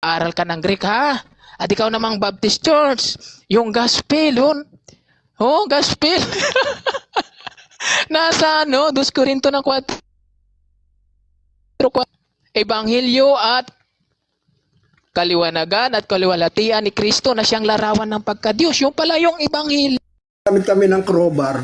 aral ka ng Greek ha? At ikaw namang Baptist Church, yung gospel yun. Oh, gospel. Nasa 2 Korinto ng 4. Ebanghelyo at kaliwanagan at kaliwalhatian ni Kristo na siyang larawan ng pagka-Diyos. Yung pala yung ebanghelyo. Gamit kami ng crowbar.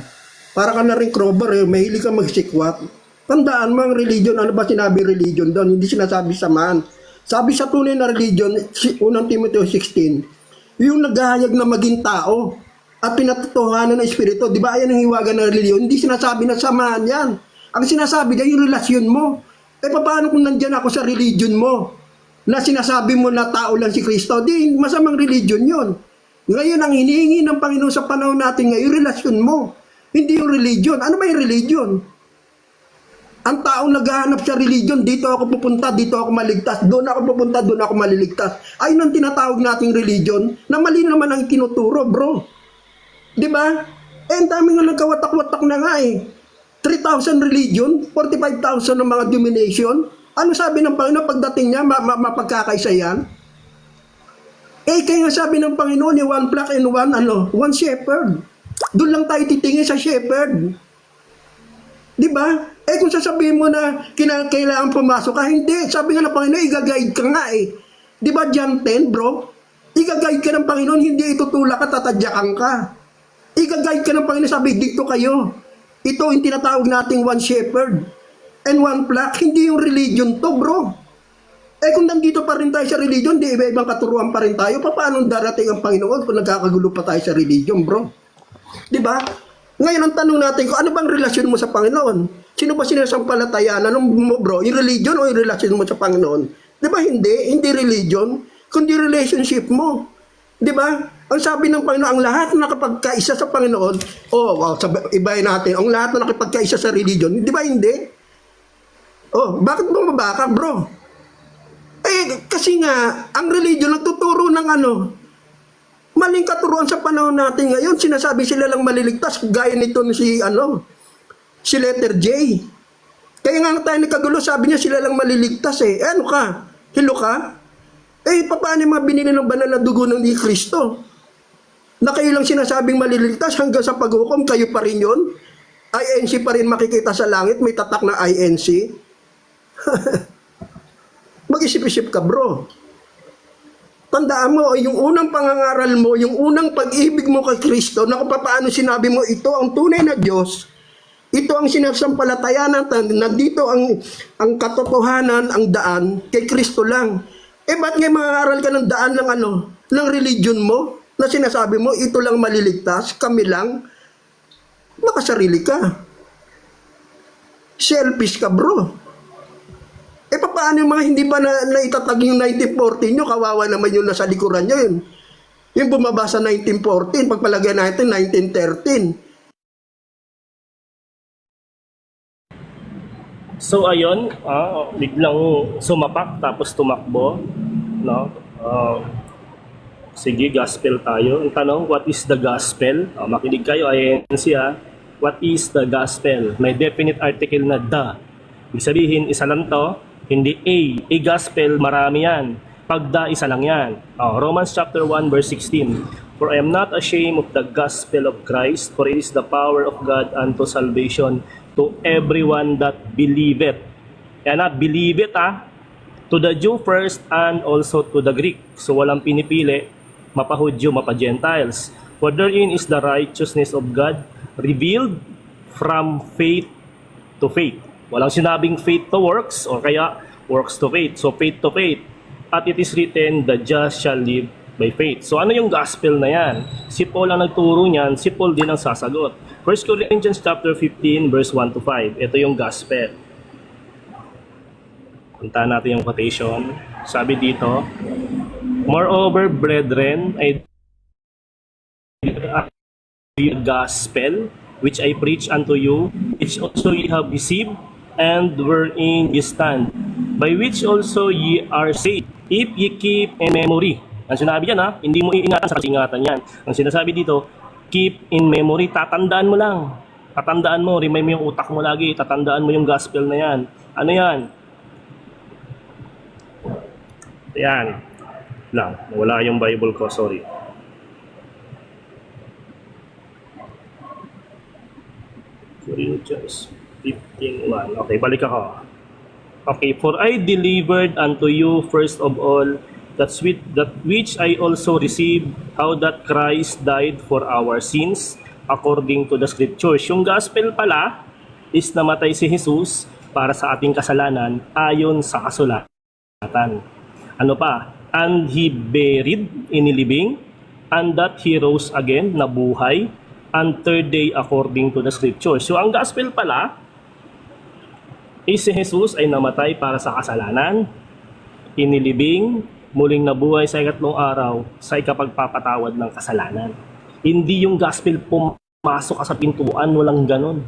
Para ka na rin crowbar, mahilig ka magsikwat. Tandaan mo ang religion, ano ba sinabi religion doon? Hindi sinasabi samahan. Sabi sa tunay na religion, 1 Timothy 16, yung naghahayag na maging tao at pinatotohanan ng Espiritu. Di ba ayan ang hiwaga ng religion? Hindi sinasabi na samahan yan. Ang sinasabi niya, yung relasyon mo. Paano kung nandyan ako sa religion mo? Na sinasabi mo na tao lang si Kristo? Di, masamang religion yon. Ngayon, ang hinihingi ng Panginoon sa panahon natin ngayon, yung relasyon mo. Hindi yung religion. Ano ba yung religion? Ang taong naghahanap sa religion, dito ako pupunta, dito ako maligtas. Doon ako pupunta, doon ako maliligtas. Ayun ang tinatawag nating religion na mali naman ang tinuturo, bro. Di ba? Ang dami nga nagkawatak-watak na nga eh. 3,000 religion, 45,000 ng mga denomination. Ano sabi ng Panginoon pagdating niya, mapagkakaisa yan? Kaya nga sabi ng Panginoon, yung one flock and one shepherd. Doon lang tayo titingin sa shepherd. Di ba? Kung sasabihin mo na kailangan pumasok ka, hindi. Sabi nga ng Panginoon, i-guide ka nga eh. Di ba John 10, bro? I-guide ka ng Panginoon, hindi itutulak ka, tatadyakan ka. I-guide ka ng Panginoon, sabi, dito kayo. Ito yung tinatawag nating one shepherd and one flock. Hindi yung religion to, bro. Kung nandito pa rin tayo sa religion, di iba-ibang katuruan pa rin tayo, paano darating ang Panginoon kung nagkakagulo pa tayo sa religion, bro? Di ba? Ngayon, ang tanong natin, kung ano bang relasyon mo sa Panginoon? Sino ba sinasampalatayan? Anong mo, bro? Yung religion o yung relasyon mo sa Panginoon? Di ba hindi? Hindi religion, kundi relationship mo. Di ba? Ang sabi ng Panginoon, ang lahat na nakapagkaisa sa Panginoon, ibahin natin, ang lahat na nakapagkaisa sa religion, di ba hindi? Bakit bumaba ka, bro? Kasi nga, ang religion nagtuturo ng maling katuruan sa panahon natin ngayon. Sinasabi sila lang maliligtas, gaya nito si letter J. Kaya nga tayo nagkagulo, sabi niya sila lang maliligtas eh. Ano ka? Hilo ka? Paano yung mga binili ng banal na dugo ng ni Kristo? Na kayo lang sinasabing maliligtas hanggang sa paghukom, kayo pa rin yun? INC pa rin makikita sa langit, may tatak na INC. Mag-isip-isip ka, bro. Tandaan mo, yung unang pangangaral mo, yung unang pag-ibig mo kay Kristo, na kung paano sinabi mo, ito ang tunay na Diyos, ito ang sinasampalatayanan, nandito ang katotohanan, ang daan, kay Kristo lang. Ba't ngayon mangangaral ka ng daan ng religion mo, na sinasabi mo, ito lang maliligtas, kami lang, makasarili ka. Selfish ka, bro. Paano yung mga hindi pa naitatag yung 1914 nyo? Kawawa naman yung nasa likuran nyo yun. Yung bumaba sa 1914, pagpalagay natin 1913. So ayun, biglang sumapak tapos tumakbo, no? Sige, gospel tayo. Ang tanong, what is the gospel? Makinig kayo, INC ha. What is the gospel? May definite article na the. Ibig sabihin, isa lang to. Hindi a gospel, marami yan. Pag da, isa lang yan. Romans chapter 1 verse 16. For I am not ashamed of the gospel of Christ, for it is the power of God unto salvation to everyone that believeth. Kaya believe it to the Jew first and also to the Greek. So walang pinipili, mapa-Hudyo, mapa-Gentiles. For therein is the righteousness of God revealed from faith to faith. Walang sinabing faith to works o kaya works to faith. So faith to faith. At it is written, the just shall live by faith. So ano yung gospel na yan? Si Paul ang nagturo niyan, si Paul din ang sasagot. 1 Corinthians chapter 15 verse 1 to 5. Ito yung gospel. Punta natin yung quotation. Sabi dito, moreover, brethren, I the gospel which I preach unto you, which also ye have received, and wherein ye stand, by which also ye are saved, if ye keep in memory. Ang sinabi yan hindi mo iingatan sa kasingatan yan. Ang sinasabi dito, keep in memory, tatandaan mo lang. Tatandaan mo, remind mo yung utak mo lagi, tatandaan mo yung gospel na yan. Ano yan? Yan. lang. Wala yung Bible ko, sorry. Corinthians 15:1. Okay, balik ako. Okay, for I delivered unto you first of all that which I also received, how that Christ died for our sins according to the scriptures. Yung gospel pala is namatay si Jesus para sa ating kasalanan ayon sa kasulatan. Ano pa? And he buried, inilibing, and that he rose again, nabuhay, and third day according to the scriptures. So ang gospel pala is si Jesus ay namatay para sa kasalanan, inilibing, muling nabuhay sa ikatlong araw sa ikapagpapatawad ng kasalanan. Hindi yung gospel pumasok ka sa pintuan, walang ganon.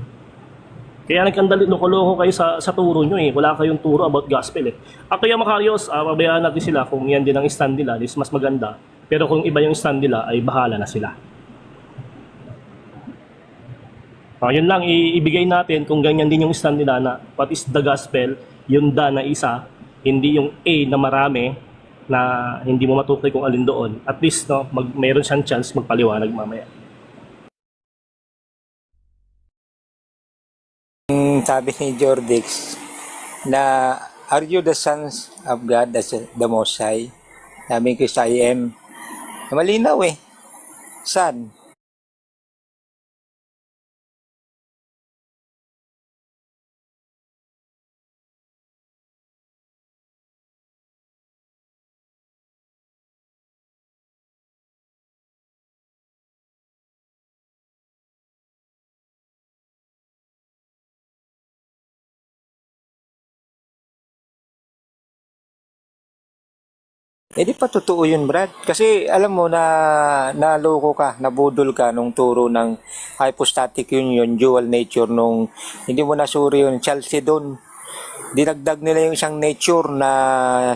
Kaya nagkandali, loko-loko kayo sa turo nyo eh. Wala kayong turo about gospel eh. Ako yung Macarios, pabayaan natin sila kung yan din ang stand nila, is mas maganda. Pero kung iba yung stand nila, ay bahala na sila. Yun lang, ibigay natin kung ganyan din yung stand nila na what is the gospel, yung da na isa, hindi yung A na marami na hindi mo matukoy kung alin doon. At least, no, mayroon siyang chance magpaliwanag mamaya. Sabi ni Jordix na are you the sons of God, the Most High? Sabi ko sa IM, malinaw eh. Son. Di pa totoo yun, Brad. Kasi alam mo na naloko ka, nabudol ka nung turo ng hypostatic union, dual nature nung hindi mo nasuri yun, Chalcedon. Dinagdag nila yung isang nature na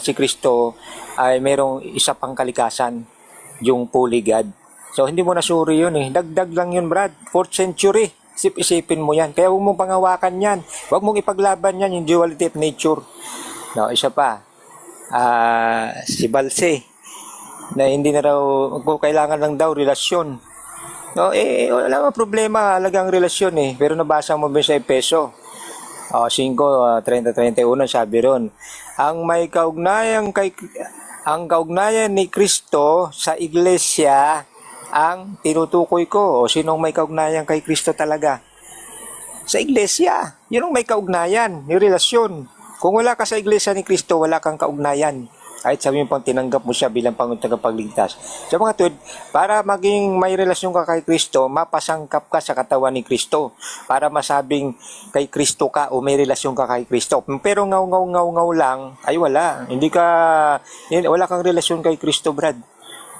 si Kristo ay merong isa pang kalikasan, yung fully God. So hindi mo nasuri yun eh. Dagdag lang yun, Brad. 4th century. Isipin mo yan. Kaya huwag mong pangawakan yan. Huwag mong ipaglaban yan, yung duality of nature. No, isa pa. Si Balse na hindi na raw kung kailangan lang daw relasyon. No, wala namang problema, halagang relasyon eh. Pero nabasa mo ba sa Efeso? 5:30-31 sabi ron, ang kaugnayan ni Kristo sa iglesia ang tinutukoy ko. O sinong may kaugnayan kay Kristo talaga? Sa iglesia. Yun ang may kaugnayan, yung relasyon. Kung wala ka sa iglesia ni Kristo, wala kang kaugnayan. Kahit sabi mo pang tinanggap mo siya bilang Panginoon tagapagligtas. So mga tuwid, para maging may relasyon ka kay Kristo, mapasangkap ka sa katawan ni Kristo. Para masabing kay Kristo ka o may relasyon ka kay Kristo. Pero ngaw lang, ay wala. Wala kang relasyon kay Kristo, Brad.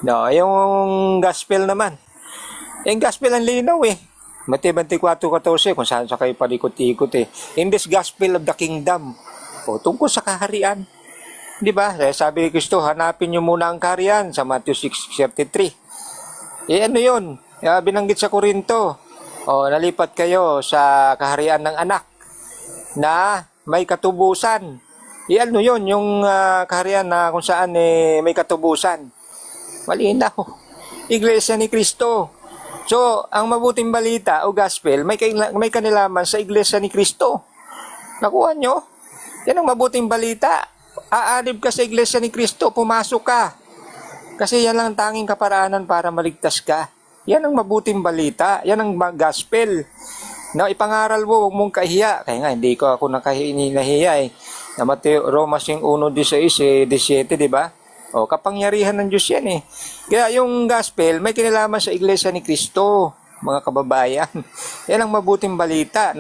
No, yung gospel naman. Yung gospel ang linaw eh. Matthew 24:14 kung saan sa kayo palikot-ikot eh. In this gospel of the kingdom, tungkol sa kaharian. Di ba? Sabi ni Kristo, hanapin niyo muna ang kaharian sa Matthew 6:33. Ano yun? Binanggit sa Korinto. Nalipat kayo sa kaharian ng anak na may katubusan. Ano yun? Yung kaharian na kung saan may katubusan. Malinaw. Iglesia ni Kristo. So, ang mabuting balita o gospel, may kanilaman sa iglesia ni Kristo. Nakuha nyo? Yan ang mabuting balita. Aanib ka sa iglesia ni Kristo, pumasok ka. Kasi yan lang tanging kaparaanan para maligtas ka. Yan ang mabuting balita. Yan ang gospel. Na ipangaral mo, huwag mong kahiya. Kaya nga, hindi ko ako nahiya eh. Na Romas yung 1:16-17, di ba? Kapangyarihan ng Diyos yan eh. Kaya yung gospel, may kinalaman sa iglesia ni Kristo, mga kababayan. Yan ang mabuting balita.